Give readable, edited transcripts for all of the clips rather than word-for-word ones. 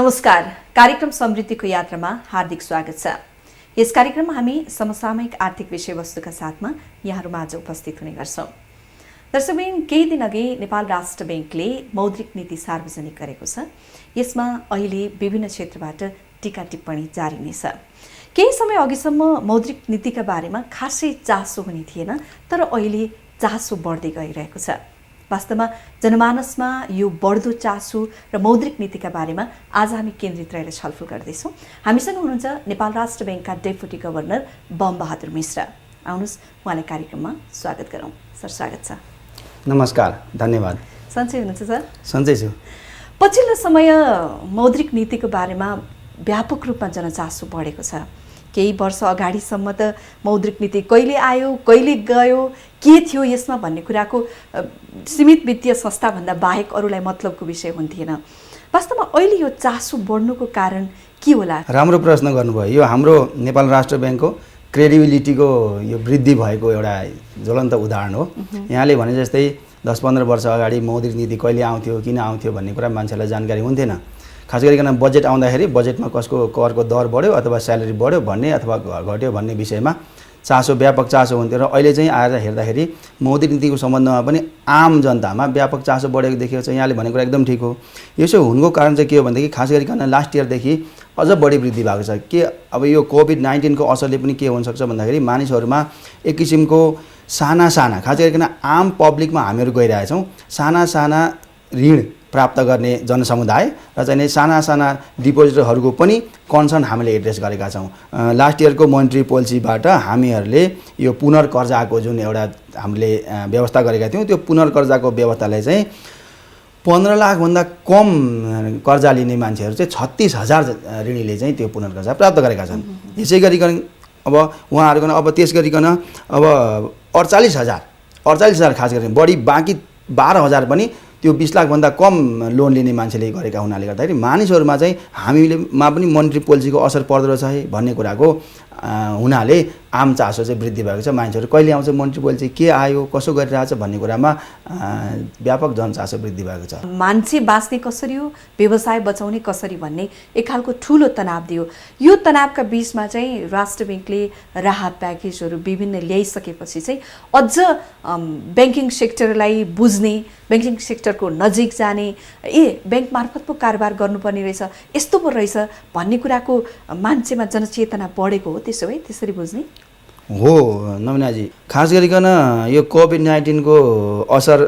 नमस्कार। कार्यक्रम समृद्धिको यात्रामा हार्दिक स्वागत छ। यस कार्यक्रममा हामी समसामयिक आर्थिक विषयवस्तुका साथमा यहाँहरूमाझ उपस्थित हुने गर्छौँ। दर्शकवृन्द, केही दिन अघि नेपाल राष्ट्र बैंकले मौद्रिक नीति सार्वजनिक गरेको छ। यसमा अहिले विभिन्न क्षेत्रबाट टीका टिप्पणी जारी नै छ। केही समय अघिसम्म मौद्रिक नीतिका बारेमा खासै चासो हुने थिएन, तर अहिले चासो बढ्दै गइरहेको छ। वास्तवमा जनमानसमा यो बढ्दो चासो र मौद्रिक नीतिका बारेमा आज हामी केन्द्रित रहेर छलफल गर्दैछौँ। हामीसँग हुनुहुन्छ नेपाल राष्ट्र बैंकका डेपुटी गभर्नर बम बहादुर मिश्र। आउनुहोस् उहाँलाई कार्यक्रममा स्वागत गरौँ। सर, स्वागत छ। नमस्कार, धन्यवाद। सन्चै हुनुहुन्छ सर? सन्चै छु। पछिल्लो समय मौद्रिक नीतिको बारेमा व्यापक रूपमा जनचासो बढेको छ। केही वर्ष अगाडिसम्म त मौद्रिक नीति कहिले आयो, कहिले गयो, के थियो यसमा भन्ने कुराको सीमित वित्तीय संस्थाभन्दा बाहेक अरूलाई मतलबको विषय हुन्थेन। वास्तवमा अहिले यो चासो बढ्नुको कारण के होला? राम्रो प्रश्न गर्नुभयो। यो हाम्रो नेपाल राष्ट्र बैंकको क्रेडिबिलिटीको यो वृद्धि भएको एउटा ज्वलन्त उदाहरण हो। यहाँले भने जस्तै 10-15 वर्ष अगाडि मौद्रिक नीति कहिले आउँथ्यो, किन आउँथ्यो भन्ने कुरा मान्छेलाई जानकारी हुन्थेन। खास गरिकन बजेट आउँदाखेरि बजेटमा कसको करको दर बढ्यो अथवा स्यालेरी बढ्यो भन्ने अथवा घट्यो भन्ने विषयमा चासो, व्यापक चासो हुन्थ्यो। र अहिले चाहिँ आएर हेर्दाखेरि मौद्रिक नीतिको सम्बन्धमा पनि आम जनतामा व्यापक चासो बढेको देखिएको छ। यहाँले भनेको कुरा एकदम ठिक हो। यसो हुनुको कारण चाहिँ के हो भनेदेखि खास गरिकन लास्ट इयरदेखि अझ बढी वृद्धि भएको छ। के अब यो कोभिड-19 को असरले पनि के हुनसक्छ भन्दाखेरि मानिसहरूमा एक किसिमको साना खास गरिकन आम पब्लिकमा हामीहरू गइरहेछौँ। साना ऋण प्राप्त गर्ने जनसमुदाय र चाहिँ साना डिपोजिटरहरूको पनि कन्सर्न हामीले एड्रेस गरेका छौँ। लास्ट इयरको मोनेटरी पोलिसीबाट हामीहरूले यो पुनर्कर्जाको जुन एउटा हामीले व्यवस्था गरेका थियौँ, त्यो पुनर्कर्जाको व्यवस्थालाई चाहिँ 15 लाखभन्दा कम कर्जा लिने मान्छेहरू चाहिँ 36,000 ऋणीले चाहिँ त्यो पुनर्कर्जा प्राप्त गरेका छन्। यसै गरिकन अब उहाँहरूको अब त्यस गरिकन अब 48,000 खास गरिकन बढी, बाँकी 12,000 पनि त्यो 20 लाखभन्दा कम लोन लिने मान्छेले गरेका हुनाले गर्दाखेरि मानिसहरूमा चाहिँ हामीमा पनि मोनेटरी पोलिसीको असर पर्दो रहेछ है भन्ने कुराको हुनाले आम चासो चाहिँ वृद्धि भएको छ। मान्छेहरू कहिले आउँछ, मोनेटरी पोलिसी के आयो, कसो गरिरहेछ भन्ने कुरामा व्यापक जनचासो वृद्धि भएको छ। मान्छे बाँच्ने कसरी हो, व्यवसाय बचाउने कसरी भन्ने एक खालको ठुलो तनाव दियो। यो तनावका बीचमा चाहिँ राष्ट्र बैंकले राहत प्याकेजहरू विभिन्न ल्याइसकेपछि चाहिँ अझ ब्याङ्किङ सेक्टरलाई बुझ्ने, ब्याङ्किङ सेक्टरको नजिक जाने, ब्याङ्क मार्फत पो कारोबार गर्नुपर्ने रहेछ, यस्तो पो रहेछ भन्ने कुराको मान्छेमा जनचेतना बढेको हो। त्यसो भए त्यसरी बुझ्ने हो नमिनाजी। खास गरिकन यो कोभिड-19 को असर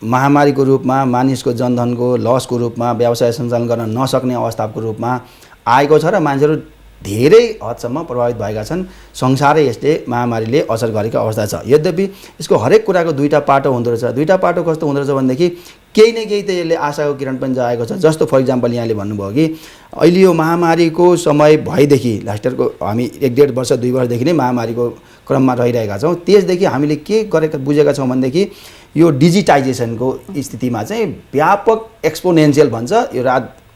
महामारीको रूपमा, मानिसको जनधनको लसको रूपमा, व्यवसाय सञ्चालन गर्न नसक्ने अवस्थाको रूपमा आएको छ र मान्छेहरू धेरै हदसम्म प्रभावित भएका छन्। संसारै यसले महामारीले असर गरेको अवस्था छ। यद्यपि यसको हरेक कुराको दुईटा पाटो हुँदो रहेछ। दुईटा पाटो कस्तो हुँदो रहेछ भनेदेखि केही न केही त यसले आशाको किरण पनि जाएको छ। जस्तो फर इक्जाम्पल यहाँले भन्नुभयो कि अहिले यो महामारीको समय भएदेखि लास्ट इयरको हामी 1.5 वर्ष 2 वर्षदेखि नै महामारीको क्रममा रहिरहेका छौँ। त्यसदेखि हामीले के गरेका बुझेका छौँ भनेदेखि यो डिजिटाइजेसनको स्थितिमा चाहिँ व्यापक एक्सपोनेन्सियल भन्छ, यो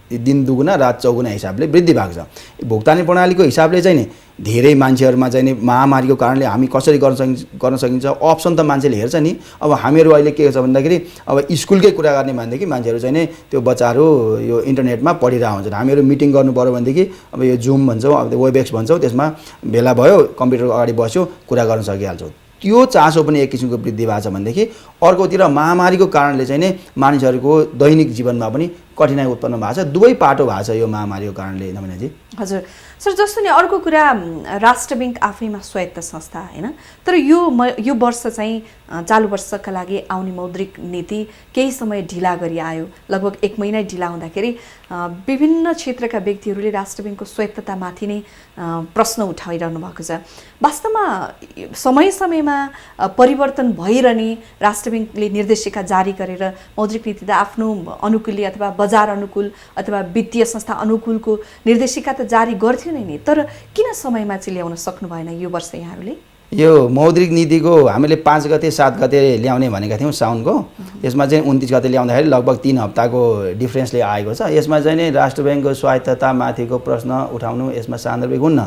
दिन दुगुना रात चौगुना हिसाबले वृद्धि भएको छ। भुक्तानी प्रणालीको हिसाबले चाहिँ नि धेरै मान्छेहरूमा चाहिँ नि महामारीको कारणले हामी कसरी गर्न सकिन्छ अप्सन त मान्छेले हेर्छ नि। अब हामीहरू अहिले के छ भन्दाखेरि अब स्कुलकै कुरा गर्ने भनेदेखि मान्छेहरू चाहिँ नि त्यो बच्चाहरू यो इन्टरनेटमा पढिरहेको हुन्छन्। हामीहरू मिटिङ गर्नु पऱ्यो भनेदेखि अब यो जुम भन्छौँ, अब वेबएक्स भन्छौँ, त्यसमा भेला भयो, कम्प्युटरको अगाडि बस्यो, कुरा गर्न सकिहाल्छौँ। त्यो चासो पनि एक किसिमको वृद्धि भएको छ भनेदेखि अर्कोतिर महामारीको कारणले चाहिँ नि मानिसहरूको दैनिक जीवनमा पनि कठिनाइ उत्पन्न भएको छ। दुवै पाटो भएको छ यो महामारीको कारणले नमिनाजी। हजुर सर, जस्तो नि अर्को कुरा, राष्ट्र बैंक आफैमा स्वायत्त संस्था होइन, तर यो वर्ष चाहिँ चालु वर्षका लागि आउने मौद्रिक नीति केही समय ढिला गरी आयो। लगभग 1 महिना ढिला हुँदाखेरि विभिन्न क्षेत्रका व्यक्तिहरूले राष्ट्र बैंकको स्वायत्ततामाथि नै प्रश्न उठाइरहनु भएको छ। वास्तवमा समयमा परिवर्तन भइरहने राष्ट्र बैंकले निर्देशिका जारी गरेर मौद्रिक नीति त आफ्नो अनुकूली अथवा बजार अनुकूल अथवा वित्तीय संस्था अनुकूलको निर्देशिका त जारी गर्थ्यो नै, तर किन समयमा चाहिँ ल्याउन सक्नु भएन यो वर्ष यहाँहरूले? यो मौद्रिक नीतिको हामीले 5 गते 7 गते ल्याउने भनेका थियौँ साउनको। यसमा चाहिँ 29 गते ल्याउँदाखेरि लगभग 3 हप्ताको डिफ्रेन्सले आएको छ। यसमा चाहिँ नै राष्ट्र ब्याङ्कको स्वायत्ततामाथिको प्रश्न उठाउनु यसमा सान्दर्भिक हुन्न,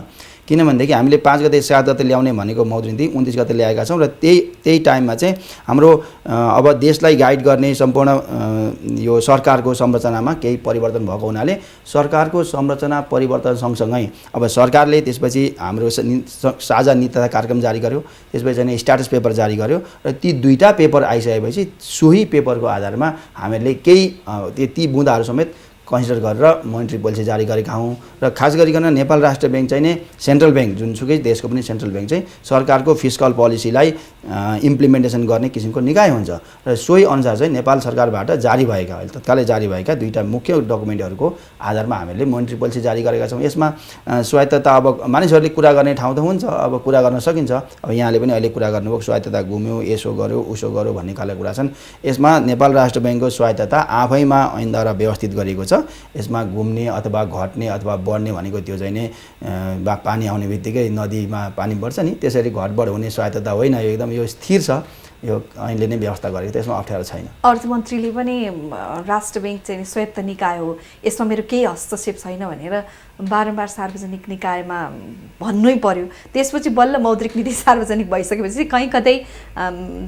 किनभनेदेखि हामीले 5 गते 7 गते ल्याउने भनेको मौद्रिक नीति 29 गते ल्याएका छौँ र त्यही टाइममा चाहिँ हाम्रो अब देशलाई गाइड गर्ने सम्पूर्ण यो सरकारको संरचनामा केही परिवर्तन भएको हुनाले सरकारको संरचना परिवर्तन सँगसँगै अब सरकारले त्यसपछि हाम्रो साझा नीति तथा कार्यक्रम जारी गर्यो, त्यसपछि चाहिँ स्ट्याटस पेपर जारी गर्यो र ती दुईटा पेपर आइसकेपछि सोही पेपरको आधारमा हामीले केही ती बुँदाहरू समेत कन्सिडर गरेर मोनेटरी पोलिसी जारी गरेका हौँ। र खास गरिकन नेपाल राष्ट्र ब्याङ्क चाहिँ नै सेन्ट्रल ब्याङ्क जुनसुकै देशको पनि सेन्ट्रल ब्याङ्क चाहिँ सरकारको फिस्कल पोलिसीलाई इम्प्लिमेन्टेसन गर्ने किसिमको निकाय हुन्छ र सोही अनुसार चाहिँ नेपाल सरकारबाट जारी भएका अहिले तत्कालै जारी भएका दुईटा मुख्य डकुमेन्टहरूको आधारमा हामीले मोनेटरी पोलिसी जारी गरेका छौँ। यसमा स्वायत्तता अब मानिसहरूले कुरा गर्ने ठाउँ त हुन्छ, अब कुरा गर्न सकिन्छ। अब यहाँले पनि अहिले कुरा गर्नुभयो स्वायत्तता गुम्यो, यसो गर्यो उसो गर्यो भन्ने खालका कुरा छन्। यसमा नेपाल राष्ट्र ब्याङ्कको स्वायत्तता आफैमा ऐनद्वारा व्यवस्थित गरिएको छ। यसमा घुम्ने अथवा घट्ने अथवा बढ्ने भनेको त्यो चाहिँ नै पानी आउने बित्तिकै नदीमा पानी बढ्छ नि, त्यसरी घटबढ हुने स्वायत्तता होइन, यो एकदम यो स्थिर छ, यो ऐनले नै व्यवस्था गरेको, त्यसमा अप्ठ्यारो छैन। अर्थमन्त्रीले पनि राष्ट्र ब्याङ्क चाहिँ स्वायत्त निकाय हो, यसमा मेरो केही हस्तक्षेप छैन भनेर बारम्बार सार्वजनिक निकायमा भन्नै पर्यो। त्यसपछि बल्ल मौद्रिक नीति सार्वजनिक भइसकेपछि कहीँ कतै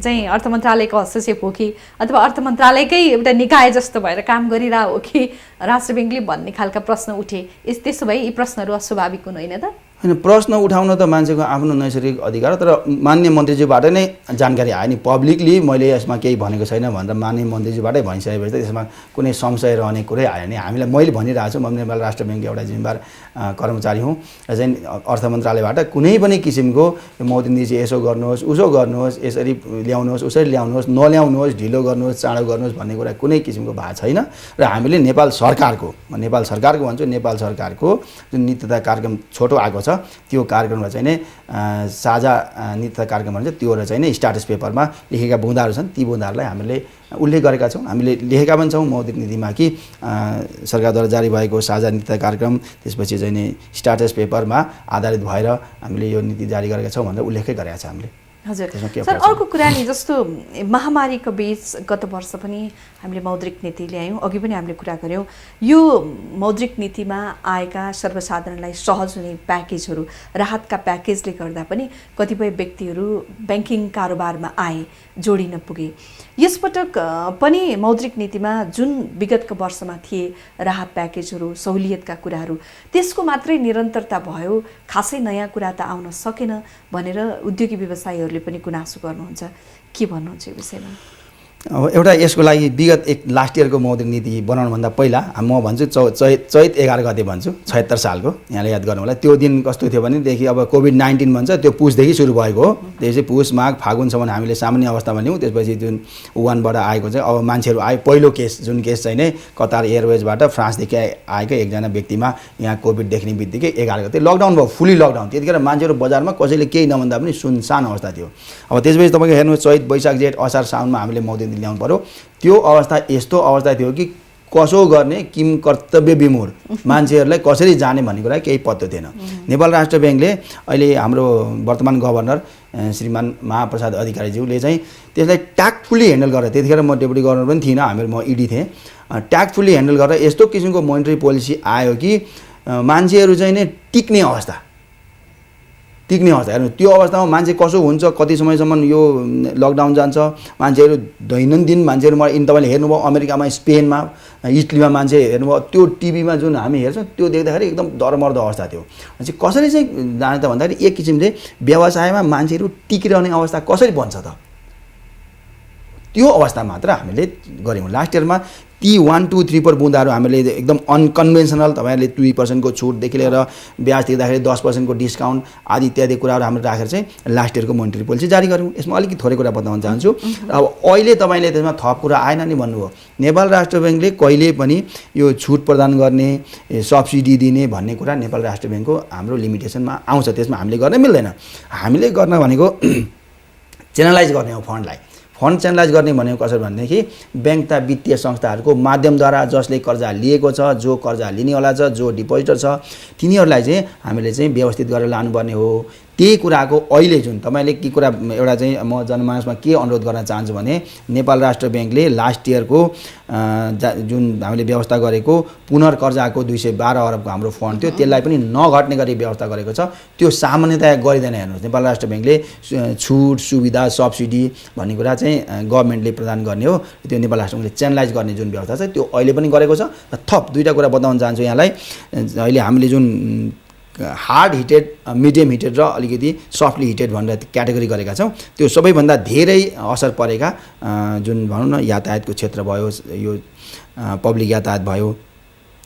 चाहिँ अर्थ मन्त्रालयको हस्तक्षेप हो कि अथवा अर्थ मन्त्रालयकै एउटा निकाय जस्तो भएर काम गरिरह हो कि राष्ट्र ब्याङ्कले भन्ने खालका प्रश्न उठे। त्यसो भए यी प्रश्नहरू अस्वाभाविक हुँदैन त? होइन, प्रश्न उठाउन त मान्छेको आफ्नो नैसर्गिक अधिकार, तर मान्य मन्त्रीज्यूबाट नै जानकारी आयो नि। पब्लिकली मैले यसमा केही भनेको छैन भनेर मान्य मन्त्रीज्यूबाटै भनिसकेपछि त यसमा कुनै संशय रहने कुरै आयो नि। हामीले मैले भनिरहेको छु, म नेपाल राष्ट्र ब्याङ्कको एउटा जिम्मेवार कर्मचारी हुँ र चाहिँ अर्थ मन्त्रालयबाट कुनै पनि किसिमको मौद्रिक नीति यसो गर्नुहोस् उसो गर्नुहोस्, यसरी ल्याउनुहोस् उसरी ल्याउनुहोस्, नल्याउनुहोस्, ढिलो गर्नुहोस् चाँडो गर्नुहोस् भन्ने कुरा कुनै किसिमको भएको छैन। र हामीले नेपाल सरकारको भन्छु, नेपाल सरकारको जुन नीति तथा कार्यक्रम छोटो आएको छ त्यो कार्यक्रमलाई चाहिँ नै साझा नीति तथा कार्यक्रम भन्छ, त्यो चाहिँ नै स्ट्याटस पेपरमा लेखेका बुँदाहरू छन्। ती बुँदाहरूलाई हामीले उल्लेख गरेका छौँ, हामीले लेखेका पनि छौँ मौद्रिक नीतिमा कि सरकारद्वारा जारी भएको साझा नीति तथा कार्यक्रम त्यसपछि चाहिँ नै स्ट्याटस पेपरमा आधारित भएर हामीले यो नीति जारी गरेका छौँ भनेर उल्लेखै गरेका छ हामीले। हजुर सर, अर्को कुरा नि जस्तो महामारीको बीच गत वर्ष पनि हामीले मौद्रिक नीति ल्यायौँ, अघि पनि हामीले कुरा गऱ्यौँ। यो मौद्रिक नीतिमा आएका सर्वसाधारणलाई सहज हुने प्याकेजहरू, राहतका प्याकेजले गर्दा पनि कतिपय व्यक्तिहरू ब्याङ्किङ कारोबारमा आए, जोडिन पुगे। यसपटक पनि मौद्रिक नीतिमा जुन विगतको वर्षमा थिए राहत प्याकेजहरू, सहुलियतका कुराहरू, त्यसको मात्रै निरन्तरता भयो, खासै नयाँ कुरा त आउन सकेन भनेर उद्योगी व्यवसायीहरूले पनि गुनासो गर्नुहुन्छ। के भन्नुहुन्छ यो विषयमा? अब एउटा यसको लागि विगत लास्ट इयरको मौद्रिक नीति बनाउनुभन्दा पहिला म भन्छु चैत 11 गते भन्छु 76 सालको, यहाँले याद गर्नु होला। त्यो दिन कस्तो थियो भनेदेखि अब कोभिड-19 भन्छ, त्यो पुसदेखि सुरु भएको हो। त्यसपछि पुस माघ फागुनसम्म हामीले सामान्य अवस्थामा ल्याउँ। त्यसपछि जुन वुहानबाट आएको चाहिँ अब मान्छेहरू आए, पहिलो जुन केस चाहिँ नै कतार एयरवेजबाट फ्रान्सदेखि आएको एकजना व्यक्तिमा यहाँ कोभिड देख्ने बित्तिकै 11 गते लकडाउन भयो, फुल्ली लकडाउन। त्यतिखेर मान्छेहरू बजारमा कसैले केही नभन्दा पनि सुनसान अवस्था थियो। अब त्यसपछि तपाईँको हेर्नु चैत वैशाख जेठ असार साउनमा हामीले मौद्रिक नीति ल्याउनु पर्यो। त्यो अवस्था यस्तो अवस्था थियो कि कसो गर्ने किम कर्तव्य विमूढ मान्छेहरूलाई कसरी जाने भन्ने कुरा केही पत्तो थिएन। नेपाल राष्ट्र ब्याङ्कले अहिले हाम्रो वर्तमान गभर्नर श्रीमान महाप्रसाद अधिकारीज्यूले चाहिँ त्यसलाई ट्याक्टफुल्ली ह्यान्डल गरेर, त्यतिखेर म डेपुटी गभर्नर पनि थिइनँ, म इडी थिएँ, ट्याक्टफुल्ली ह्यान्डल गरेर यस्तो किसिमको मोनेटरी पोलिसी आयो कि मान्छेहरू चाहिँ नै टिक्ने अवस्था हेर्नु। त्यो अवस्थामा मान्छे कसो हुन्छ, कति समयसम्म यो लकडाउन जान्छ, मान्छेहरू दैनन्दिन मान्छेहरू तपाईँले हेर्नुभयो अमेरिकामा, स्पेनमा, इटलीमा मान्छे हेर्नुभयो, त्यो टिभीमा जुन हामी हेर्छौँ त्यो देख्दाखेरि एकदम डरमर्दो अवस्था थियो। चाहिँ कसरी चाहिँ जाने त भन्दाखेरि एक किसिमले व्यवसायमा मान्छेहरू टिकिरहने अवस्था कसरी बन्छ त, त्यो अवस्था मात्र हामीले गऱ्यौँ। लास्ट इयरमा ती 1, 2, 3, 4 बुँदाहरू हामीले एकदम अनकन्भेन्सनल, तपाईँहरूले 2% छुटदेखि लिएर ब्याज तिर्दाखेरि 10% डिस्काउन्ट आदि इत्यादि कुराहरू हामीले राखेर चाहिँ लास्ट इयरको मोनेटरी पोलिसी जारी गऱ्यौँ। यसमा अलिकति थोरै कुरा बताउन चाहन्छु। अब अहिले तपाईँले त्यसमा थप कुरा आएन नि भन्नुभयो। नेपाल राष्ट्र ब्याङ्कले कहिले पनि यो छुट प्रदान गर्ने, सब्सिडी दिने भन्ने कुरा नेपाल राष्ट्र ब्याङ्कको हाम्रो लिमिटेसनमा आउँछ, त्यसमा हामीले गर्न मिल्दैन। हामीले गर्न भनेको च्यानलाइज गर्ने हो फन्डलाई। फन्ड च्यानलाइज गर्ने भनेको कसरी भनेदेखि ब्याङ्क तथा वित्तीय संस्थाहरूको माध्यमद्वारा जसले कर्जा लिएको छ, जो कर्जा लिनेवाला छ, जो डिपोजिटर छ, तिनीहरूलाई चाहिँ हामीले चाहिँ व्यवस्थित गरेर लानुपर्ने हो। त्यही कुराको अहिले जुन तपाईँले के कुरा एउटा चाहिँ म जनमानसमा के अनुरोध गर्न चाहन्छु भने नेपाल राष्ट्र ब्याङ्कले लास्ट इयरको जुन हामीले व्यवस्था गरेको पुनर्कर्जाको 212 अरबको हाम्रो फन्ड थियो त्यसलाई पनि नघट्ने गरी व्यवस्था गरेको छ। त्यो सामान्यतया गरिँदैन। हेर्नुहोस्, नेपाल राष्ट्र ब्याङ्कले छुट सुविधा सब्सिडी भन्ने कुरा चाहिँ गभर्मेन्टले प्रदान गर्ने हो। त्यो नेपाल राष्ट्र ब्याङ्कले च्यानलाइज गर्ने जुन व्यवस्था छ त्यो अहिले पनि गरेको छ। र थप दुईवटा कुरा बताउन चाहन्छु यहाँलाई। अहिले हामीले जुन हार्ड हिटेड मिडियम हिटेड र अलिकति सफ्टली हिटेड भनेर क्याटेगोरी गरेका छौँ, त्यो सबैभन्दा धेरै असर परेका जुन भनौँ न यातायातको क्षेत्र भयो, यो पब्लिक यातायात भयो,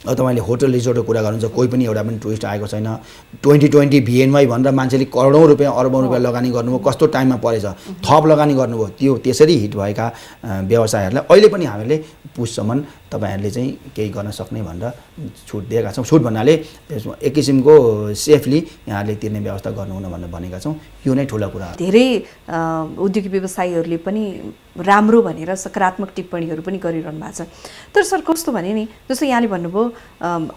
तपाईँले होटल रिसोर्टको कुरा गर्नुहुन्छ, कोही पनि एउटा पनि टुरिस्ट आएको छैन। 2020 VNY भनेर मान्छेले करोडौँ रुपियाँ अरबौँ रुपियाँ लगानी गर्नुभयो, कस्तो टाइममा परेछ, थप लगानी गर्नुभयो। त्यो त्यसरी हिट भएका व्यवसायहरूलाई अहिले पनि हामीले पुससम्म तपाईँहरूले चाहिँ केही गर्न सक्ने भनेर छुट दिएका छौँ। छुट भन्नाले एक किसिमको सेफली यहाँहरूले तिर्ने व्यवस्था गर्नुहुन भनेर भनेका छौँ। यो नै ठुलो कुरा हो। धेरै उद्योगी व्यवसायीहरूले पनि राम्रो भनेर सकारात्मक टिप्पणीहरू पनि गरिरहनु भएको छ। तर सर कस्तो भने नि, जस्तो यहाँले भन्नुभयो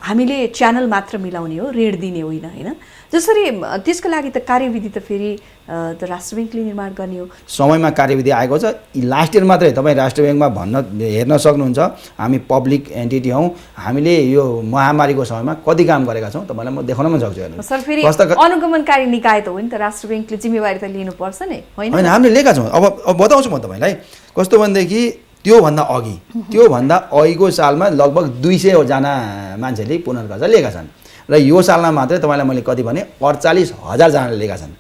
हामीले च्यानल मात्र मिलाउने हो, ऋण दिने होइन, होइन? जसरी त्यसको लागि त कार्यविधि त फेरि त राष्ट्र ब्याङ्कले निर्माण गर्ने हो। समयमा कार्यविधि आएको छ। लास्ट इयर मात्रै तपाईँ राष्ट्र ब्याङ्कमा हेर्न सक्नुहुन्छ, हामी पब्लिक एन्टिटी हौँ। हामीले यो महामारीको समयमा कति काम गरेका छौँ तपाईँलाई म देखाउन पनि सक्छु। हेर्नु सर, फेरि अनुगमनकारी निकाय त हो नि त, राष्ट्र ब्याङ्कले जिम्मेवारी त लिनुपर्छ नि, होइन? होइन, हामीले लिएका छौँ। अब बताउँछु म तपाईँलाई कस्तो भनेदेखि त्योभन्दा अघिको सालमा लगभग 200 जना मान्छेले पुनर्कर्जा लिएका छन् र यो सालमा मात्रै तपाईँलाई मैले कति भने 48,000 जनाले लिएका छन्।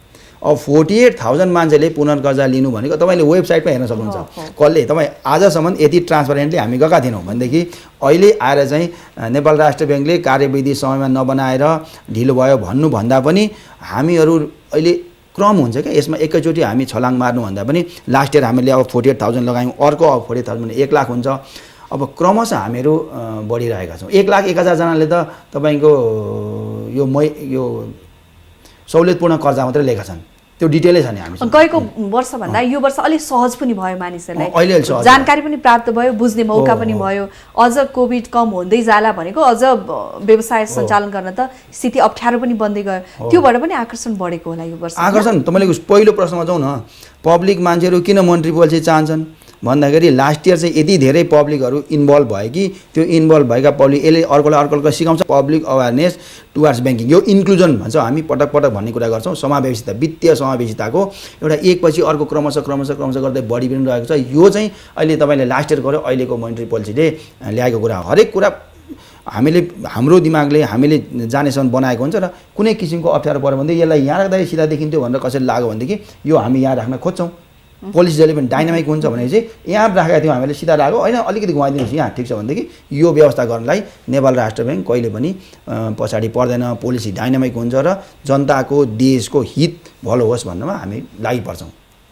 अब 48,000 मान्छेले पुनर्कर्जा लिनु भनेको तपाईँले वेबसाइटमा हेर्न सक्नुहुन्छ। कसले तपाईँ आजसम्म यति ट्रान्सपरेन्टली हामी गएका थिएनौँ भनेदेखि अहिले आएर चाहिँ नेपाल राष्ट्र ब्याङ्कले कार्यविधि समयमा नबनाएर ढिलो भयो भन्नुभन्दा पनि हामीहरू अहिले क्रम हुन्छ क्या यसमा। एकैचोटि हामी छलाङ मार्नुभन्दा पनि लास्ट इयर हामीले अब 48,000 लगायौँ, अर्को अब 48,000 भने 1 लाख हुन्छ। अब क्रमशः हामीहरू बढिरहेका छौँ। 1,01,000 जनाले त तपाईँको यो सहुलियतपूर्ण कर्जा मात्रै लिएका छन्। त्यो डिटेलै छ नि हामी गएको वर्षभन्दा यो वर्ष अलिक सहज पनि भयो मानिसहरूलाई, अहिले जानकारी पनि प्राप्त भयो, बुझ्ने मौका पनि भयो। अझ कोभिड कम हुँदै जाला भनेको अझ व्यवसाय सञ्चालन गर्न त स्थिति अप्ठ्यारो पनि बन्दै गयो। त्योबाट पनि आकर्षण बढेको होला यो वर्ष। आकर्षण तपाईँले पहिलो प्रश्नमा जाउँ न, पब्लिक मान्छेहरू किन मोनिटरी पोलिसी चाहन्छन् भन्दाखेरि लास्ट इयर चाहिँ यति धेरै पब्लिकहरू इन्भल्भ भयो कि त्यो इन्भल्भ भएका पब्लिक यसले अर्कोलाई सिकाउँछ। पब्लिक अवेरनेस टुवर्ड्स ब्याङ्किङ, यो इन्क्लुजन भन्छौँ हामी, पटक पटक भन्ने कुरा गर्छौँ। समावेशिता, वित्तीय समावेशिताको एउटा एकपछि अर्को क्रमशः गर्दै बढी पनि रहेको छ। यो चाहिँ अहिले तपाईँले लास्ट इयर गर्यो, अहिलेको मोनिटरी पोलिसीले ल्याएको कुरा हो। हरेक कुरा हामीले हाम्रो दिमागले हामीले जानेसम्म बनाएको हुन्छ र कुनै किसिमको अप्ठ्यारो पऱ्यो भनेदेखि यसलाई यहाँ राख्दाखेरि सिधा देखिन्थ्यो भनेर कसरी लाग्यो भनेदेखि यो हामी यहाँ राख्न खोज्छौँ। पोलिसी जहिले पनि डाइनामिक हुन्छ भने चाहिँ यहाँ राखेका थियौँ हामीले सिधा लाग्यो, होइन अलिकति घुमाइदिनुहोस् यहाँ ठिक छ भनेदेखि यो व्यवस्था गर्नलाई नेपाल राष्ट्र ब्याङ्क कहिले पनि पछाडि पर्दैन। पोलिसी डाइनामिक हुन्छ र जनताको देशको हित भलो होस् भन्नमा हामी लागि पर्छौँ।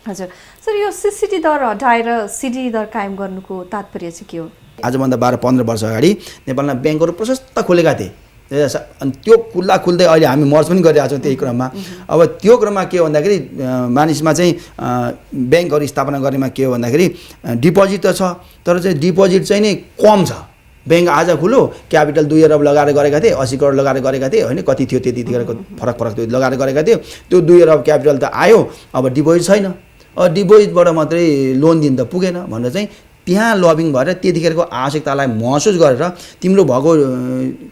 हजुर सर, यो सिसिडी दर हटाएर सिडी दर कायम गर्नुको तात्पर्य चाहिँ के हो? आजभन्दा 12-15 वर्ष अगाडि नेपालमा ब्याङ्कहरू प्रशस्त खोलेका थिए। अनि त्यो खुल्दै अहिले हामी मर्ज पनि गरिरहेको छौँ त्यही क्रममा। अब त्यो क्रममा के हो भन्दाखेरि मानिसमा चाहिँ ब्याङ्कहरू स्थापना गर्नेमा के हो भन्दाखेरि डिपोजिट त छ, तर चाहिँ डिपोजिट चाहिँ नै कम छ। ब्याङ्क आज खुल्यो, क्यापिटल 2 अरब लगाएर गरेका थिए, 80 करोड लगाएर गरेका थिए, होइन कति थियो त्यतिखेरको फरक त्यो लगाएर गरेका थियो। त्यो 2 अरब क्यापिटल त आयो, अब डिपोजिट छैन। अब डिपोजिटबाट मात्रै लोन दिन त पुगेन भनेर चाहिँ त्यहाँ लबिङ भएर त्यतिखेरको आवश्यकतालाई महसुस गरेर तिम्रो भएको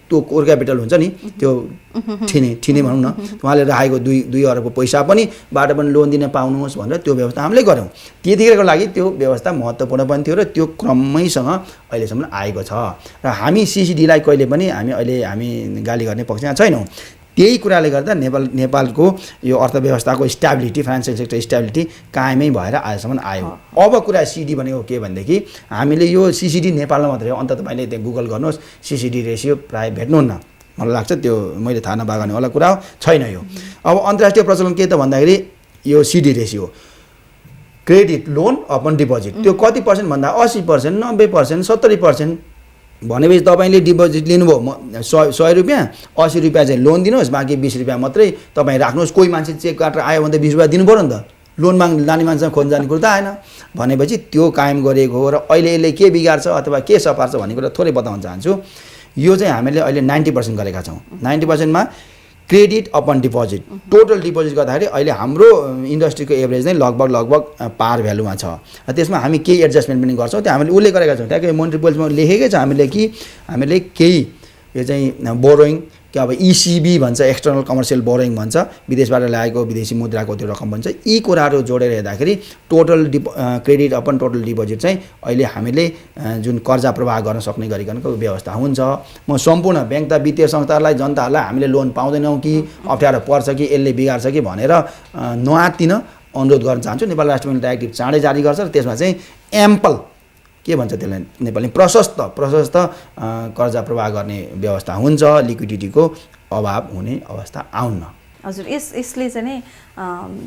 त्यो कोर क्यापिटल हुन्छ नि, त्यो ठिने भनौँ न, उहाँले राखेको 2 अरबको पैसा पनि बाट पनि लोन दिन पाउनुहोस् भनेर त्यो व्यवस्था हामीले गऱ्यौँ। त्यतिखेरको लागि त्यो व्यवस्था महत्त्वपूर्ण पनि थियो र त्यो क्रमैसँग अहिलेसम्म आएको छ। र हामी सिसिडीलाई कहिले पनि हामी गाली गर्ने पक्षमा छैनौँ। त्यही कुराले गर्दा नेपालको यो अर्थव्यवस्थाको स्टेबिलिटी, फाइनेन्सियल सेक्टर स्टेबिलिटी कायमै भएर आजसम्म आयो। अब कुरा सिडी भनेको के भनेदेखि हामीले यो सिसिडी नेपालमा मात्रै हो, अन्त तपाईँले त्यहाँ गुगल गर्नुहोस् सिसिडी रेसियो प्रायः भेट्नुहुन्न, मलाई लाग्छ त्यो मैले थाहा नपाएको होला कुरा हो, छैन यो। अब अन्तर्राष्ट्रिय प्रचलन के त भन्दाखेरि यो CD ratio credit loan upon deposit, त्यो कति पर्सेन्ट भन्दा 80%, 90%, 70% भनेपछि तपाईँले डिपोजिट लिनुभयो 100 रुपियाँ, 80 रुपियाँ चाहिँ लोन दिनुहोस्, बाँकी 20 रुपियाँ मात्रै तपाईँ राख्नुहोस्। कोही मान्छे चेक काटेर आयो भने त 20 रुपियाँ दिनु पऱ्यो नि त, लोन लाने मान्छेसँग खोज्न जाने कुरो त आएन। भनेपछि त्यो कायम गरिएको हो र अहिले यसले के बिगार्छ अथवा के सपार्छ भन्ने कुरा थोरै बताउन चाहन्छु। यो चाहिँ हामीले अहिले 90% गरेका छौँ। 90%मा credit upon deposit total deposit गर्दाखेरि अहिले हाम्रो इन्डस्ट्रीको एभरेज नै लगभग पार भ्यालुमा छ र त्यसमा हामी केही एडजस्टमेन्ट पनि गर्छौँ। त्यो हामीले उल्लेख गरेका छौँ, त्यहाँको मोनिटरी पोलिसीमा लेखेकै छ हामीले कि हामीले केही यो चाहिँ बोरोइङ कि अब ECB भन्छ, एक्सटर्नल कमर्सियल बोरोइङ भन्छ, विदेशबाट ल्याएको विदेशी मुद्राको त्यो रकम भन्छ, यी कुराहरू जोडेर हेर्दाखेरि total credit upon total deposit चाहिँ अहिले हामीले जुन कर्जा प्रवाह गर्न सक्ने गरिकनको व्यवस्था हुन्छ। म सम्पूर्ण ब्याङ्क त वित्तीय संस्थाहरूलाई जनताहरूलाई हामीले लोन पाउँदैनौँ कि अप्ठ्यारो पर्छ कि यसले बिगार्छ कि भनेर नआत्तिन अनुरोध गर्न चाहन्छु। नेपाल राष्ट्र ब्याङ्क डाइरेक्टिभ चाँडै जारी गर्छ र त्यसमा चाहिँ एम्पल के भन्छ त्यसलाई नेपाली प्रशस्त कर्जा प्रवाह गर्ने व्यवस्था हुन्छ, लिक्विडिटीको अभाव हुने अवस्था आउन्न। हजुर, यसले चाहिँ नै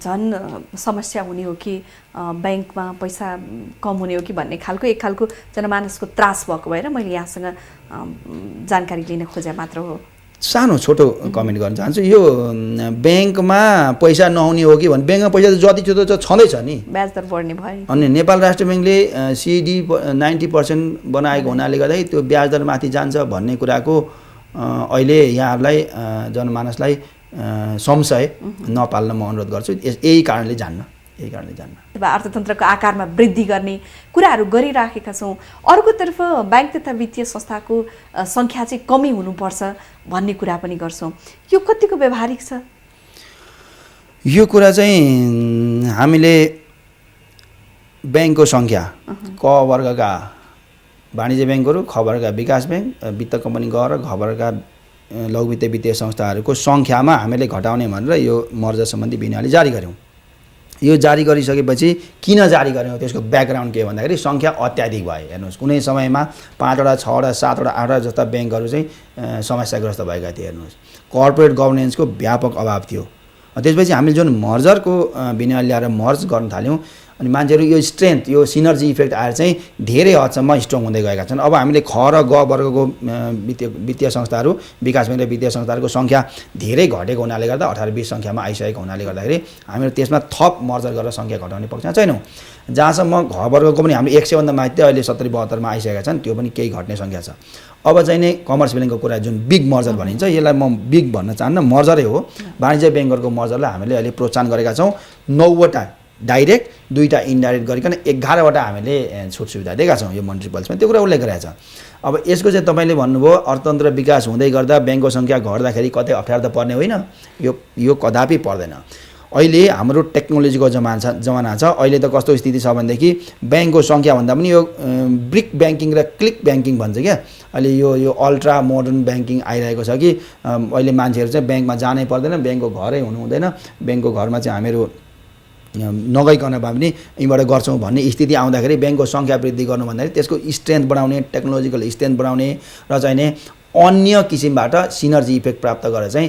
झन् समस्या हुने हो कि ब्याङ्कमा पैसा कम हुने हो कि भन्ने खालको एक खालको जनमानसको त्रास भएको भएर मैले यहाँसँग जानकारी लिन खोजे मात्र हो। सानो छोटो कमेन्ट गर्न चाहन्छु। यो ब्याङ्कमा पैसा नहुने हो कि भने ब्याङ्कमा पैसा त जति त्यो त छँदैछ नि, ब्याज दर बढ्ने भयो। अनि नेपाल राष्ट्र ब्याङ्कले CD 90% बनाएको हुनाले गर्दाखेरि त्यो ब्याज दर माथि जान्छ भन्ने कुराको अहिले यहाँहरूलाई जनमानसलाई संशय नपाल्न म अनुरोध गर्छु। यही कारणले जान्न। अर्थतन्त्रको आकारमा वृद्धि गर्ने कुराहरू गरिराखेका छौँ, अर्कोतर्फ ब्याङ्क तथा वित्तीय संस्थाको सङ्ख्या चाहिँ कमी हुनुपर्छ भन्ने कुरा पनि गर्छौँ। यो कतिको व्यावहारिक छ? यो कुरा चाहिँ हामीले ब्याङ्कको सङ्ख्या क वर्गका वाणिज्य ब्याङ्कहरू, ख वर्गका विकास ब्याङ्क, वित्त कम्पनी ग र घ वर्गका लघु वित्तीय संस्थाहरूको सङ्ख्यामा हामीले घटाउने भनेर यो मर्जर सम्बन्धी विनियमले जारी गऱ्यौँ। यो जारी गरिसकेपछि किन जारी गर्यौँ त्यसको ब्याकग्राउन्ड के भन्दाखेरि सङ्ख्या अत्याधिक भयो। हेर्नुहोस्, कुनै समयमा 5वटा 6वटा 7वटा 8वटा जस्ता ब्याङ्कहरू चाहिँ समस्याग्रस्त भएका थिए। हेर्नुहोस्, कर्पोरेट गभर्नेन्सको व्यापक अभाव थियो। त्यसपछि हामीले जुन मर्जरको विनियम ल्याएर मर्ज गर्न थाल्यौँ अनि मान्छेहरू यो स्ट्रेन्थ, यो सिनर्जी इफेक्ट आएर चाहिँ धेरै हदसम्म स्ट्रङ हुँदै गएका छन्। अब हामीले ख र ग वर्गको वित्तीय संस्थाहरू, विकास ब्याङ्क र वित्तीय संस्थाहरूको सङ्ख्या धेरै घटेको हुनाले गर्दा 18-20 सङ्ख्यामा आइसकेको हुनाले गर्दाखेरि हामीहरू त्यसमा थप मर्जर गरेर सङ्ख्या घटाउने पक्षमा छैनौँ। जहाँसम्म घ वर्गको पनि हामीले 100 भन्दा माथि अहिले 70-72 मा आइसकेका छन्, त्यो पनि केही घट्ने सङ्ख्या छ। अब चाहिँ नै कमर्स ब्याङ्कको कुरा जुन बिग मर्जर भनिन्छ, यसलाई म बिग भन्न चाहन्न, मर्जरै हो। वाणिज्य ब्याङ्कहरूको मर्जरलाई हामीले अहिले प्रोत्साहन गरेका छौँ। 9वटा डाइरेक्ट, 2टा इन्डाइरेक्ट गरिकन 11वटा हामीले छुट सुविधा दिएका छौँ यो मोनिटरी पोलिसीमा। त्यो कुरा उल्लेख गरेको छ। अब यसको चाहिँ तपाईँले भन्नुभयो अर्थतन्त्र विकास हुँदै गर्दा ब्याङ्कको सङ्ख्या घट्दाखेरि कतै अप्ठ्यारो त पर्ने होइन, यो कदापि पर्दैन। अहिले हाम्रो टेक्नोलोजीको जमाना छ। अहिले त कस्तो स्थिति छ भनेदेखि ब्याङ्कको सङ्ख्या भन्दा पनि यो ब्रिक ब्याङ्किङ र क्लिक ब्याङ्किङ भन्छ क्या, अहिले यो अल्ट्रा मोडर्न ब्याङ्किङ आइरहेको छ कि अहिले मान्छेहरू चाहिँ ब्याङ्कमा जानै पर्दैन, ब्याङ्कको घरै हुनु हुँदैन, ब्याङ्कको घरमा चाहिँ हामीहरू नगइकन भए पनि यहीँबाट गर्छौँ भन्ने स्थिति आउँदाखेरि ब्याङ्कको सङ्ख्या वृद्धि गर्नु भन्दाखेरि त्यसको स्ट्रेन्थ बढाउने, टेक्नोलोजिकल स्ट्रेन्थ बढाउने र चाहिँ अन्य किसिमबाट सिनर्जी इफेक्ट प्राप्त गरेर चाहिँ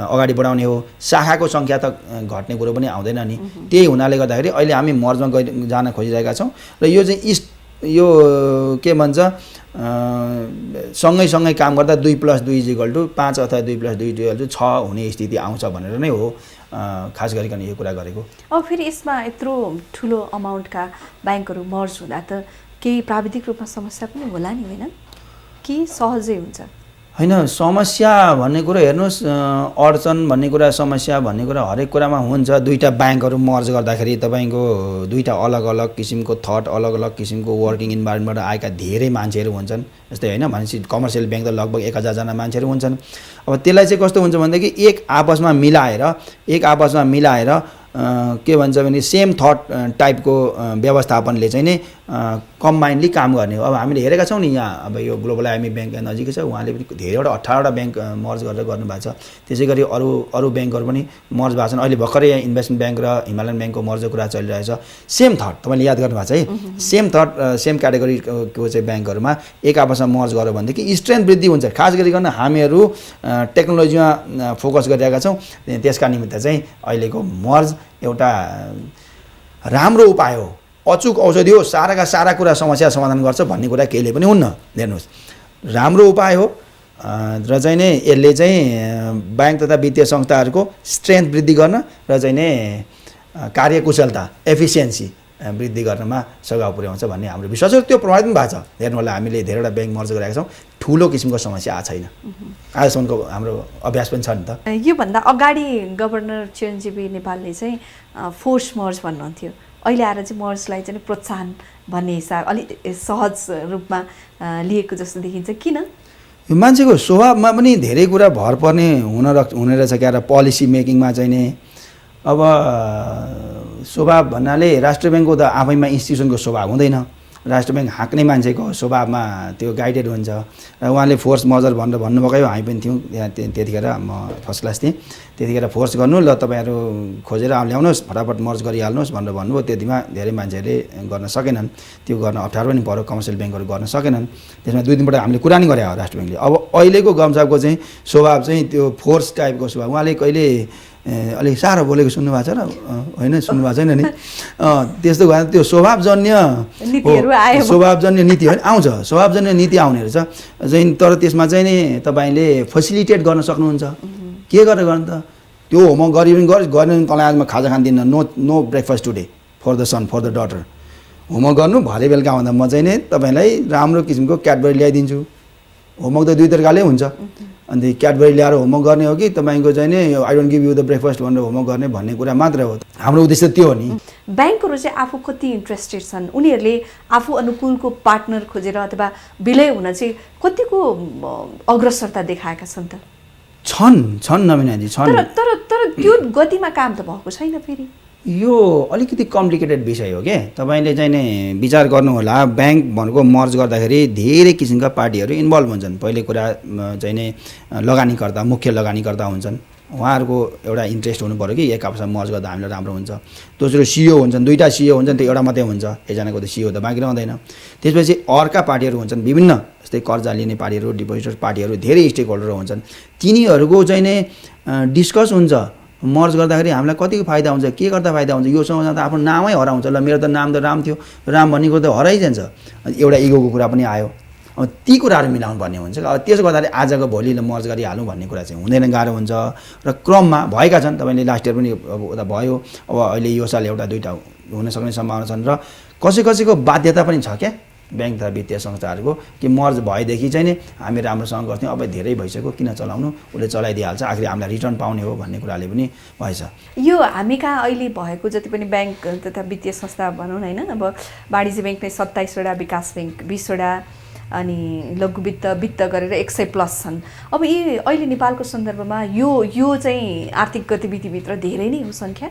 अगाडि बढाउने हो। शाखाको सङ्ख्या त घट्ने कुरो पनि आउँदैन नि। त्यही हुनाले गर्दाखेरि अहिले हामी मर्जमा जान खोजिरहेका छौँ र यो चाहिँ यो के भन्छ सँगै काम गर्दा 2+2 = 5 अथवा 2+2 = 6 हुने स्थिति आउँछ भनेर नै हो खास गरिकन यो कुरा गरेको। अब फेरि यसमा यत्रो ठुलो अमाउन्टका ब्याङ्कहरू मर्ज हुँदा त केही प्राविधिक रूपमा समस्या पनि होला नि, होइन कि सहजै हुन्छ? होइन, समस्या भन्ने कुरा हेर्नुहोस्, अडचन भन्ने कुरा, समस्या भन्ने कुरा हरेक कुरामा हुन्छ। 2टा ब्याङ्कहरू मर्ज गर्दाखेरि तपाईँको 2टा अलग अलग किसिमको थट, अलग अलग किसिमको वर्किङ इन्भाइरोमेन्टबाट आएका धेरै मान्छेहरू हुन्छन्। जस्तै होइन भनेपछि कमर्सियल ब्याङ्क त लगभग 1000 जना मान्छेहरू हुन्छन्। अब त्यसलाई चाहिँ कस्तो हुन्छ भनेदेखि एक आपसमा मिलाएर के भन्छ भने सेम थट टाइपको व्यवस्थापनले चाहिँ नै कम्बाइन्डली काम गर्ने हो। अब हामीले हेरेका छौँ नि, यहाँ अब यो ग्लोबल आइएमएफ ब्याङ्क नजिकै छ, उहाँले पनि धेरैवटा 18वटा ब्याङ्क मर्ज गरेर गर्नुभएको छ। त्यसै गरी अरू ब्याङ्कहरू पनि मर्ज भएको छन्। अहिले भर्खरै यहाँ इन्भेस्टमेन्ट ब्याङ्क र हिमालयन ब्याङ्कको मर्जको कुरा चलिरहेछ। सेम थट, तपाईँले याद गर्नुभएको छ है, सेम थट सेम क्याटेगोरीको चाहिँ ब्याङ्कहरूमा एक आपसमा मर्ज गर्यो भनेदेखि स्ट्रेन्थ वृद्धि हुन्छ। खास गरिकन हामीहरू टेक्नोलोजीमा फोकस गरिरहेका छौँ, त्यसका निमित्त चाहिँ अहिलेको मर्ज एउटा राम्रो उपाय हो, अचुक औषधि हो, साराका सारा कुरा समस्या समाधान गर्छ भन्ने कुरा केहीले पनि हुन्न। हेर्नुहोस्, राम्रो उपाय हो र चाहिँ नै यसले चाहिँ ब्याङ्क तथा वित्तीय संस्थाहरूको स्ट्रेन्थ वृद्धि गर्न र चाहिँ नै कार्यकुशलता, एफिसियन्सी वृद्धि गर्नमा सघाउ पुर्याउँछ भन्ने हाम्रो विश्वास छ। त्यो प्रभावित पनि भएको छ। हेर्नु होला, हामीले धेरैवटा ब्याङ्क मर्ज गरेका छौँ, ठुलो किसिमको समस्या आएको छैन। आजसम्मको हाम्रो अभ्यास पनि छ नि त। योभन्दा अगाडि गभर्नर चिरञ्जीवी नेपालले चाहिँ फोर्स मर्ज भन्नुहुन्थ्यो, अहिले आएर चाहिँ मर्जलाई चाहिँ प्रोत्साहन भन्ने हिसाब अलिक सहज रूपमा लिएको जस्तो देखिन्छ। किन? यो मान्छेको स्वभावमा पनि धेरै कुरा भर पर्ने हुने रहेछ क्या र पोलिसी मेकिङमा चाहिँ नि। अब स्वभाव भन्नाले राष्ट्र ब्याङ्कको त आफैमा इन्स्टिट्युसनको स्वभाव हुँदैन। राष्ट्र ब्याङ्क हाँक्ने मान्छेको स्वभावमा त्यो गाइडेड हुन्छ। र उहाँले फोर्स मर्जर भनेर भन्नुभएकै हो, हामी पनि थियौँ त्यतिखेर, म फर्स्ट क्लास थिएँ त्यतिखेर। फोर्स गर्नु ल तपाईँहरू खोजेर ल्याउनुहोस्, फटाफट मर्ज गरिहाल्नुहोस् भनेर भन्नुभयो। त्यतिमा धेरै मान्छेहरूले गर्न सकेनन्, त्यो गर्न अप्ठ्यारो पनि पऱ्यो, कमर्सियल ब्याङ्कहरू गर्न सकेनन्। त्यसमा 2-3 पल्ट हामीले कुरा नि गरे हो राष्ट्र ब्याङ्कले। अब अहिलेको गमसाबको चाहिँ स्वभाव चाहिँ त्यो फोर्स टाइपको स्वभाव। उहाँले कहिले अलिक साह्रो बोलेको सुन्नुभएको छ र होइन? सुन्नुभएको छैन नि? त्यस्तो भएर त्यो स्वभावजन्य नीति होइन, आउँछ स्वभावजन्य नीति आउने रहेछ चाहिँ। तर त्यसमा चाहिँ नि तपाईँले फेसिलिटेट गर्न सक्नुहुन्छ। के गरेर गर्नु त? त्यो होमवर्क गरेन तँलाई आजमा खाजा खान दिन्न, no breakfast today for the son for the daughter. Homework गर्नु, भरे बेलुका आउँदा म चाहिँ नि तपाईँलाई राम्रो किसिमको क्याडबरी ल्याइदिन्छु। होमवर्क त 2 तरिकाले हुन्छ। अन्त क्याडबरी ल्याएर होमवर्क गर्ने हो कि तपाईँको चाहिँ नि I don't give you the breakfast भनेर होमवर्क गर्ने भन्ने कुरा मात्रै हो। हाम्रो उद्देश्य त्यो हो नि। ब्याङ्कहरू चाहिँ आफू कति इन्ट्रेस्टेड छन्, उनीहरूले आफू अनुकूलको पार्टनर खोजेर अथवा विलय हुन चाहिँ कतिको अग्रसरता देखाएका छन् त? छन् नमिनाजी, छन्। तर त्यो गतिमा काम त भएको छैन। फेरि यो अलिकति कम्प्लिकेटेड विषय हो क्या। तपाईँले चाहिँ नि विचार गर्नु होला, ब्याङ्क भनेको मर्ज गर्दाखेरि धेरै किसिमका पार्टीहरू इन्भल्भ हुन्छन्। पहिलो कुरा चाहिँ नि लगानीकर्ता, मुख्य लगानीकर्ता हुन्छन्। उहाँहरूको एउटा इन्ट्रेस्ट हुनु पऱ्यो कि एक आपसमा मर्ज गर्दा हामीलाई राम्रो हुन्छ। दोस्रो सिइओ हुन्छन्, 2टा सिइओ हुन्छन्, त्यो एउटा मात्रै हुन्छ, एकजनाको त सिइओ त बाँकी रहँदैन। त्यसपछि अर्का पार्टीहरू हुन्छन्, विभिन्न जस्तै कर्जा लिने पार्टीहरू, डिपोजिटर पार्टीहरू, धेरै स्टेक होल्डर हुन्छन्। तिनीहरूको चाहिँ नि डिस्कस हुन्छ मर्ज गर्दाखेरि हामीलाई कतिको फाइदा हुन्छ, के गर्दा फाइदा हुन्छ। यो समयमा त आफ्नो नामै हराउँछ। ल मेरो त नाम त राम थियो, राम भन्ने कुरो त हराइजान्छ। एउटा इगोको कुरा पनि आयो। अब ती कुराहरू मिलाउनु पर्ने हुन्छ। अब त्यसो गर्दाखेरि आजको भोलि मर्ज गरिहालौँ भन्ने कुरा चाहिँ हुँदैन, गाह्रो हुन्छ। र क्रममा भएका छन्, तपाईँले लास्ट इयर पनि अब उता भयो, अब अहिले यो साल एउटा 2टा हुन सक्ने सम्भावना छन्। र कसैको बाध्यता पनि छ क्या ब्याङ्क तथा वित्तीय संस्थाहरूको कि मर्ज भएदेखि चाहिँ नि हामी राम्रोसँग गर्थ्यौँ, अब धेरै भइसक्यो किन चलाउनु, उसले चलाइदिइहाल्छ, आखिर हामीलाई रिटर्न पाउने हो भन्ने कुराले पनि भएछ। यो हामी कहाँ अहिले भएको जति पनि ब्याङ्क तथा वित्तीय संस्था भनौँ होइन, अब वाणिज्य ब्याङ्क नै 27वटा, विकास ब्याङ्क 20वटा, अनि लघु वित्त गरेर 100+ छन्। अब यी अहिले नेपालको सन्दर्भमा यो चाहिँ आर्थिक गतिविधिभित्र धेरै नै हो सङ्ख्या।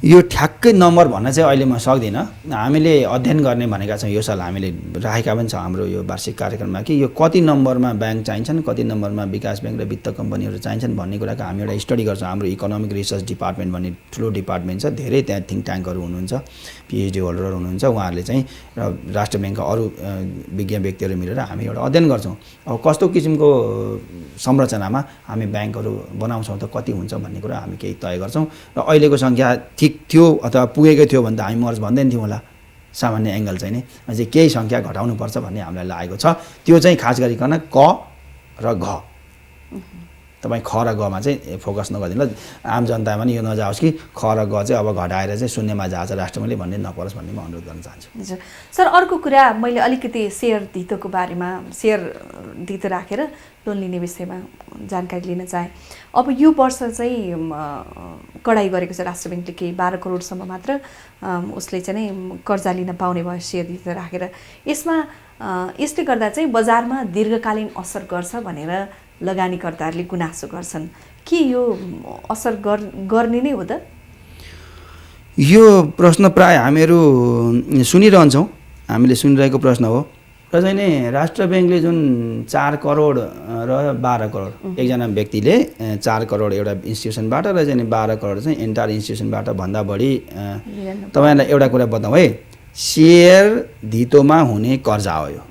यो ठ्याक्कै नम्बर भन्न चाहिँ अहिले म सक्दिनँ। हामीले अध्ययन गर्ने भनेका छौँ, यो साल हामीले राखेका पनि छ हाम्रो यो वार्षिक कार्यक्रममा कि यो कति नम्बरमा ब्याङ्क चाहिन्छन्, कति नम्बरमा विकास ब्याङ्क र वित्त कम्पनीहरू चाहिन्छन् भन्ने कुराको हामी एउटा स्टडी गर्छौँ। हाम्रो इकोनोमिक रिसर्च डिपार्टमेन्ट भन्ने ठुलो डिपार्टमेन्ट छ, धेरै त्यहाँ थिङ्क ट्याङ्कहरू हुनुहुन्छ, पिएचडी होल्डरहरू हुनुहुन्छ। उहाँहरूले चाहिँ र राष्ट्र ब्याङ्कका अरू विज्ञ व्यक्तिहरू मिलेर हामी एउटा अध्ययन गर्छौँ। अब कस्तो किसिमको संरचनामा हामी ब्याङ्कहरू बनाउँछौँ त कति हुन्छ भन्ने कुरा हामी केही तय गर्छौँ। र अहिलेको सङ्ख्या ठिक थियो अथवा पुगेकै थियो भने त हामी मर्ज भन्दैन थियौँ होला। सामान्य एङ्गल चाहिँ नि अझै केही सङ्ख्या घटाउनुपर्छ भन्ने हामीलाई लागेको छ। त्यो चाहिँ खास गरिकन क र घ, तपाईँ ख र गमा चाहिँ फोकस नगरिदिनु ल। आम जनतामा नि यो नजाओस् कि ख र ग चाहिँ अब घटाएर चाहिँ शून्यमा जान्छ राष्ट्रले भन्ने नपरोस् भन्ने म अनुरोध गर्न चाहन्छु। हजुर सर, अर्को कुरा मैले अलिकति सेयर धितोको बारेमा, सेयर धितो राखेर लोन लिने विषयमा जानकारी लिन चाहेँ। अब यो वर्ष चाहिँ कडाइ गरेको छ राष्ट्र ब्याङ्कले, केही 12 करोडसम्म मात्र उसले चाहिँ कर्जा लिन पाउने भयो सेयर धितो राखेर। यसले गर्दा चाहिँ बजारमा दीर्घकालीन असर गर्छ भनेर लगानीकर्ताहरूले गुनासो गर्छन्। के यो असर गर्ने नै हो त? यो प्रश्न प्राय हामीहरू सुनिरहन्छौँ, हामीले सुनिरहेको प्रश्न हो। र चाहिँ नि राष्ट्र ब्याङ्कले जुन 4 करोड र 12 करोड, एकजना व्यक्तिले 4 करोड एउटा इन्स्टिट्युसनबाट र चाहिँ 12 करोड चाहिँ एन्टायर इन्स्टिट्युसनबाट भन्दा बढी। तपाईँलाई एउटा कुरा बताउँ है, सेयर धितोमा हुने कर्जा हो यो,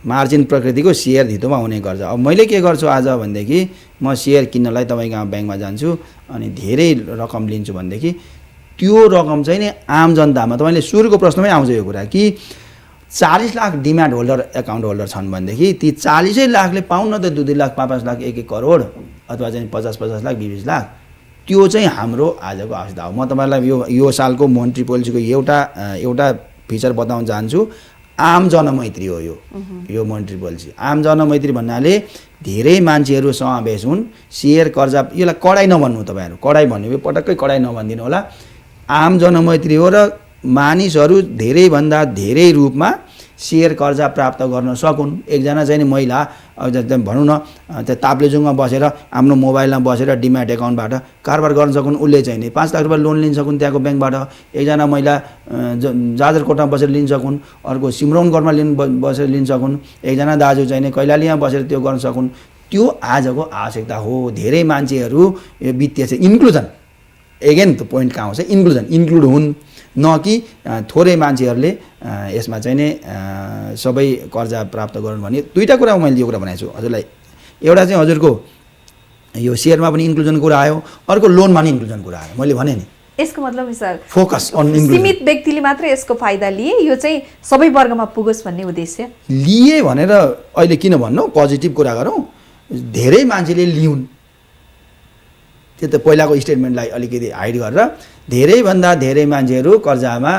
मार्जिन प्रकृतिको सेयर धितोमा हुने कर्जा। अब मैले के गर्छु आज भनेदेखि म सेयर किन्नलाई तपाईँको ब्याङ्कमा जान्छु अनि धेरै रकम लिन्छु भनेदेखि त्यो रकम चाहिँ नि आम जनतामा, तपाईँले सुरुको प्रश्नमै आउँछ यो कुरा कि 40 lakh demat holder account holder छन् भनेदेखि ती 40 लाखले पाउन त 2 लाख 5 लाख 1 करोड अथवा चाहिँ 50 लाख 20 लाख त्यो चाहिँ हाम्रो आजको आवश्यकता हो। म तपाईँलाई यो सालको मोनेटरी पोलिसीको एउटा फिचर बताउन चाहन्छु। आम जनमैत्री हो यो मोनेटरी पोलिसी। आम जनमैत्री भन्नाले धेरै मान्छेहरू समावेश हुन्। सेयर कर्जा यसलाई कडाइ नभन्नु तपाईँहरू, कडाइ भन्ने पटक्कै कडाइ नभनिदिनु होला। आम जनमैत्री हो र मानिसहरू धेरैभन्दा धेरै रूपमा सेयर कर्जा प्राप्त गर्न सकुन्। एकजना चाहिँ नि महिला भनौँ न त्यो ताप्लेजुङमा बसेर आफ्नो मोबाइलमा बसेर डिम्याट एकाउन्टबाट कारोबार गर्न सकुन्। उसले चाहिँ नि 5 लाख रुपियाँ लोन लिन सकुन् त्यहाँको ब्याङ्कबाट। एकजना महिला जाजरकोटमा बसेर लिन सकुन्, अर्को सिमरौनगढमा बसेर लिन सकुन्, एकजना दाजु चाहिँ नि कैलालीमा बसेर त्यो गर्न सकुन्। त्यो आजको आवश्यकता हो। धेरै मान्छेहरू यो वित्तीय चाहिँ इन्क्लुजन, एगेन त्यो पोइन्ट कहाँ आउँछ, इन्क्लुड हुन्, न कि थोरै मान्छेहरूले यसमा चाहिँ नि सबै कर्जा प्राप्त गरून् भन्ने। दुईवटा कुरा मैले यो कुरा भनेको छु हजुरलाई। एउटा चाहिँ हजुरको यो सेयरमा पनि इन्क्लुजन कुरा आयो, अर्को लोनमा पनि इन्क्लुजन कुरा आयो। मैले भने नि यसको मतलब सर फोकस अन इन्क्लुजन। सीमित व्यक्तिले मात्र यसको फाइदा लिए, यो चाहिँ सबै वर्गमा पुगोस् भन्ने उद्देश्य लिए भनेर अहिले किन भन्नु, पोजिटिभ कुरा गरौँ। धेरै मान्छेले लिउन्, त्यो त पहिलाको स्टेटमेन्टलाई अलिकति हाइड गरेर धेरैभन्दा धेरै मान्छेहरू कर्जामा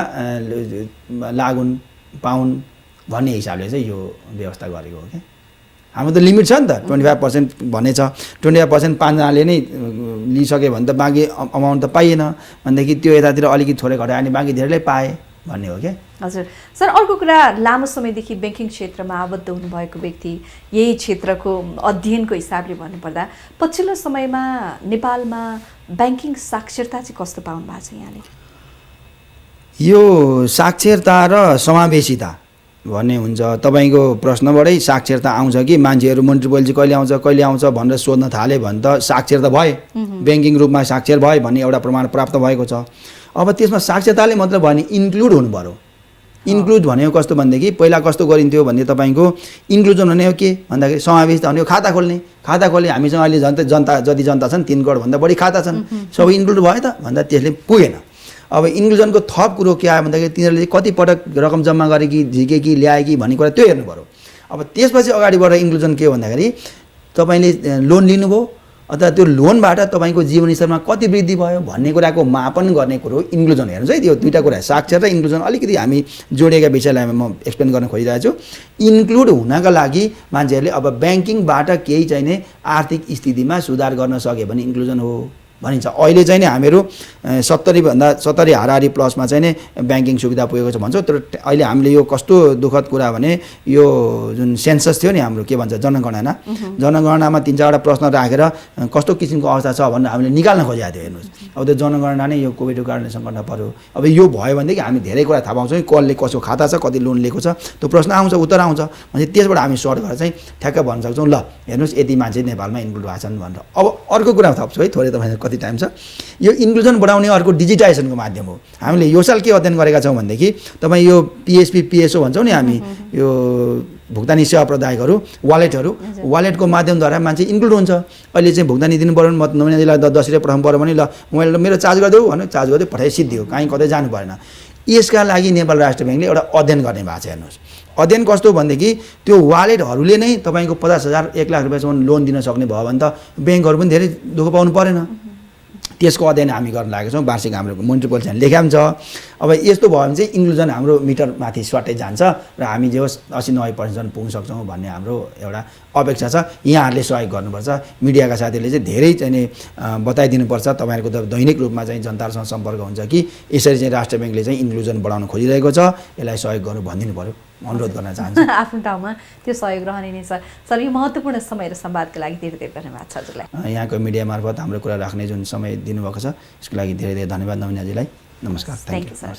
लागुन् पाउन् भन्ने हिसाबले चाहिँ यो व्यवस्था गरेको हो। क्या हाम्रो त लिमिट छ नि त, 25% भन्ने छ। 25% 5जनाले नै लिइसक्यो भने त बाँकी अमाउन्ट त पाइएन भनेदेखि त्यो यतातिर अलिकति थोरै घटायो भने बाँकी धेरैले पाए भन्ने हो। क्या हजुर सर, अर्को कुरा, लामो समयदेखि ब्याङ्किङ क्षेत्रमा आबद्ध हुनुभएको व्यक्ति, यही क्षेत्रको अध्ययनको हिसाबले भन्नुपर्दा पछिल्लो समयमा नेपालमा ब्याङ्किङ साक्षरता चाहिँ कस्तो पाउनु भएको छ यहाँले? यो साक्षरता र समावेशिता भन्ने हुन्छ। तपाईँको प्रश्नबाटै साक्षरता आउँछ कि मान्छेहरू मोनेटरी पोलिसी कहिले आउँछ भनेर सोध्न थाले भने त साक्षर त भए, ब्याङ्किङ रूपमा साक्षर भए भन्ने एउटा प्रमाण प्राप्त भएको छ। अब त्यसमा साक्षरताले मात्र भयो भने इन्क्लुड हुनु पऱ्यो। इन्क्लुड भनेको कस्तो भनेदेखि पहिला कस्तो गरिन्थ्यो भने तपाईँको इन्क्लुजन भनेको के भन्दाखेरि समावेशिता भनेको खाता खोल्ने हामीसँग अहिले जनता जति जनता छन् 3 करोडभन्दा बढी खाता छन्, सबै इन्क्लुड भयो त भन्दा त्यसले पुगेन। अब इन्क्लुजनको थप कुरो के आयो भन्दाखेरि तिनीहरूले कति पटक रकम जम्मा गरे कि झिके कि ल्याए कि भन्ने कुरा त्यो हेर्नु पऱ्यो। अब त्यसपछि अगाडि बढेर इन्क्लुजन के हो भन्दाखेरि तपाईँले लोन लिनुभयो अथवा त्यो लोनबाट तपाईँको जीवनस्तरमा कति वृद्धि भयो भन्ने कुराको मापन गर्ने कुरो इन्क्लुजन हेर्नुहोस् है। त्यो दुईवटा कुरा साक्षर र इन्क्लुजन अलिकति हामी जोडिएका विषयलाई म एक्सप्लेन गर्न खोजिरहेको छु। इन्क्लुड हुनका लागि मान्छेहरूले अब ब्याङ्किङबाट केही चाहिने आर्थिक स्थितिमा सुधार गर्न सक्यो भने इन्क्लुजन हो भनिन्छ। अहिले चाहिँ नि हामीहरू 70 हाराहारी प्लसमा चाहिँ नि ब्याङ्किङ सुविधा पुगेको छ भन्छौँ। तर अहिले हामीले यो कस्तो दुःखद कुरा भने यो जुन सेन्सस थियो नि हाम्रो के भन्छ जनगणनामा 3-4वटा प्रश्न राखेर कस्तो किसिमको अवस्था छ भनेर हामीले निकाल्न खोजेको थियो। हेर्नुहोस् अब त्यो जनगणना नै यो कोभिडको कारणले सङ्कटमा पर्यो। अब यो भयो भनेदेखि हामी धेरै कुरा थाहा पाउँछौँ, कसले कसको खाता छ, कति लोन लिएको छ, त्यो प्रश्न आउँछ, उत्तर आउँछ भने त्यसबाट हामी सर्ट गरेर चाहिँ ठ्याक्क भन्न सक्छौँ ल हेर्नुहोस् यति मान्छे नेपालमा इन्क्लुड भएको छन् भनेर। अब अर्को कुरा थप्छु है, थोरै तपाईँलाई कति टाइम छ। यो इन्क्लुजन बढाउने अर्को डिजिटाइजेसनको माध्यम हो। हामीले यो साल के अध्ययन गरेका छौँ भनेदेखि तपाईँ यो PSP PSO भन्छौँ नि हामी, यो भुक्तानी सेवा प्रदायकहरू, वालेटको माध्यमद्वारा मान्छे इन्क्लुड हुन्छ। अहिले चाहिँ भुक्तानी दिनु पऱ्यो भने म नौनीलाई 10 रुपियाँ पठाउनु पऱ्यो भने ल मोबाइल मेरो चार्ज गरिदेऊ भने चार्ज गरिदियो, पठाइ सिद्धि हो, कहीँ कतै जानु परेन। यसका लागि नेपाल राष्ट्र ब्याङ्कले एउटा अध्ययन गर्ने भएको छ। हेर्नुहोस् अध्ययन कस्तो भनेदेखि त्यो वालेटहरूले नै तपाईँको 50,000 1 लाख रुपियाँसम्म लोन दिन सक्ने भयो भने त ब्याङ्कहरू पनि धेरै दुःख पाउनु परेन। त्यसको अध्ययन हामी गर्न लागेको छौँ। वार्षिक हाम्रो मोनेटरी पोलिसी लेखेको छ। अब यस्तो भयो भने चाहिँ इन्क्लुजन हाम्रो मिटर माथि स्वाटै जान्छ र हामी जे होस् 80-90% पुग्न सक्छौँ भन्ने हाम्रो एउटा अपेक्षा छ। यहाँहरूले सहयोग गर्नुपर्छ। मिडियाका साथीहरूले चाहिँ धेरै चाहिँ बताइदिनुपर्छ। तपाईँहरूको त दैनिक रूपमा चाहिँ जनताहरूसँग सम्पर्क हुन्छ कि यसरी चाहिँ राष्ट्र ब्याङ्कले चाहिँ इन्क्लुजन बढाउन खोजिरहेको छ, यसलाई सहयोग गर्नु भनिदिनु पऱ्यो, अनुरोध गर्न चाहन्छु। आफ्नो ठाउँमा त्यो सहयोग रहने नै छ। सर यो महत्त्वपूर्ण समय र संवादको लागि धेरै धेरै धन्यवाद छ हजुरलाई। यहाँको मिडिया मार्फत हाम्रो कुरा राख्ने जुन समय दिनुभएको छ यसको लागि धेरै धेरै धन्यवाद नवीनाजीलाई। नमस्कार। Thank you sir.